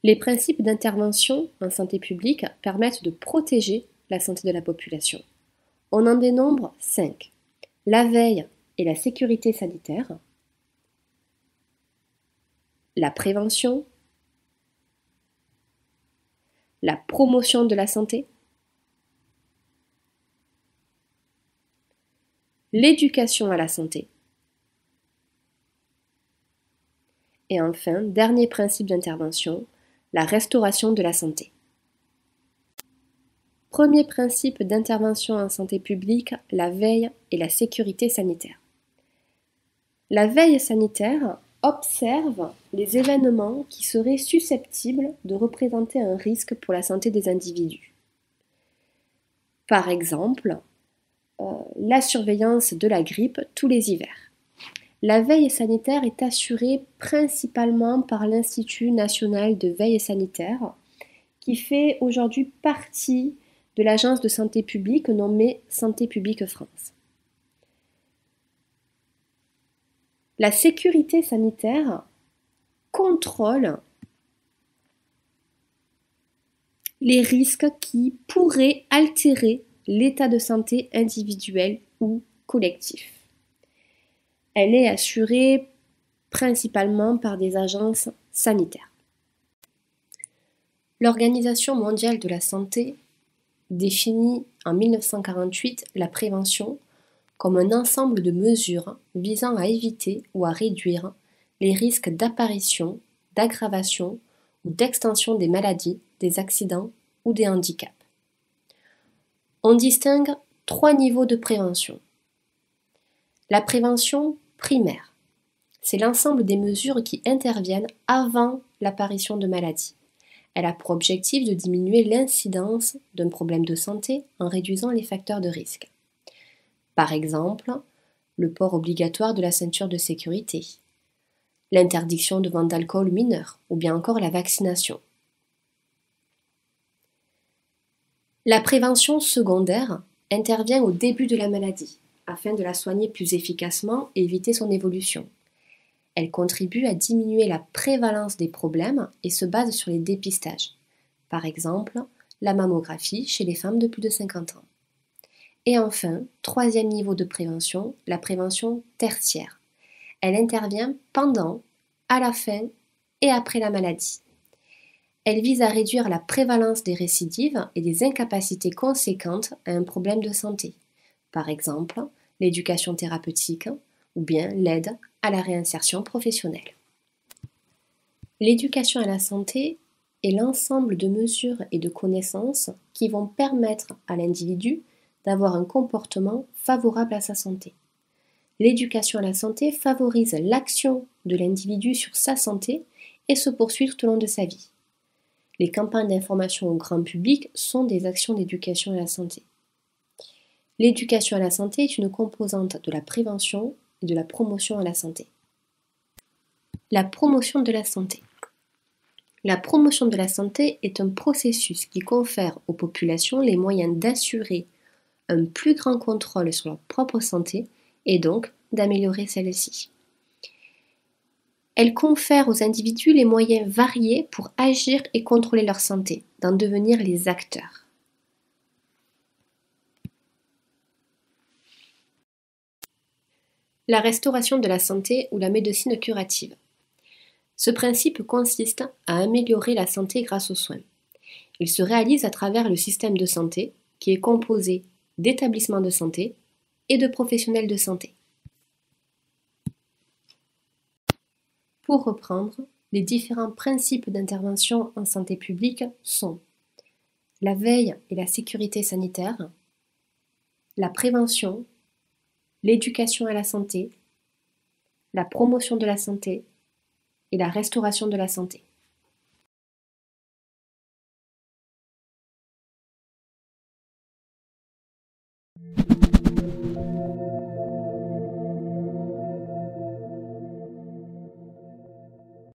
Les principes d'intervention en santé publique permettent de protéger la santé de la population. On en dénombre 5. La veille et la sécurité sanitaire, la prévention, la promotion de la santé, l'éducation à la santé, et enfin, dernier principe d'intervention, la restauration de la santé. Premier principe d'intervention en santé publique, la veille et la sécurité sanitaire. La veille sanitaire observe les événements qui seraient susceptibles de représenter un risque pour la santé des individus. Par exemple, la surveillance de la grippe tous les hivers. La veille sanitaire est assurée principalement par l'Institut national de veille sanitaire, qui fait aujourd'hui partie de l'agence de santé publique nommée Santé publique France. La sécurité sanitaire contrôle les risques qui pourraient altérer l'état de santé individuel ou collectif. Elle est assurée principalement par des agences sanitaires. L'Organisation mondiale de la santé définit en 1948 la prévention comme un ensemble de mesures visant à éviter ou à réduire les risques d'apparition, d'aggravation ou d'extension des maladies, des accidents ou des handicaps. On distingue 3 niveaux de prévention. La prévention primaire, c'est l'ensemble des mesures qui interviennent avant l'apparition de maladies. Elle a pour objectif de diminuer l'incidence d'un problème de santé en réduisant les facteurs de risque. Par exemple, le port obligatoire de la ceinture de sécurité, l'interdiction de vente d'alcool mineur ou bien encore la vaccination. La prévention secondaire intervient au début de la maladie afin de la soigner plus efficacement et éviter son évolution. Elle contribue à diminuer la prévalence des problèmes et se base sur les dépistages. Par exemple, la mammographie chez les femmes de plus de 50 ans. Et enfin, 3e niveau de prévention, la prévention tertiaire. Elle intervient pendant, à la fin et après la maladie. Elle vise à réduire la prévalence des récidives et des incapacités conséquentes à un problème de santé. Par exemple, l'éducation thérapeutique ou bien l'aide à la réinsertion professionnelle. L'éducation à la santé est l'ensemble de mesures et de connaissances qui vont permettre à l'individu d'avoir un comportement favorable à sa santé. L'éducation à la santé favorise l'action de l'individu sur sa santé et se poursuit tout au long de sa vie. Les campagnes d'information au grand public sont des actions d'éducation à la santé. L'éducation à la santé est une composante de la prévention et de la promotion à la santé. La promotion de la santé. La promotion de la santé est un processus qui confère aux populations les moyens d'assurer un plus grand contrôle sur leur propre santé et donc d'améliorer celle-ci. Elle confère aux individus les moyens variés pour agir et contrôler leur santé, d'en devenir les acteurs. La restauration de la santé ou la médecine curative. Ce principe consiste à améliorer la santé grâce aux soins. Il se réalise à travers le système de santé qui est composé d'établissements de santé et de professionnels de santé. Pour reprendre, les différents principes d'intervention en santé publique sont la veille et la sécurité sanitaire, la prévention, l'éducation à la santé, la promotion de la santé et la restauration de la santé.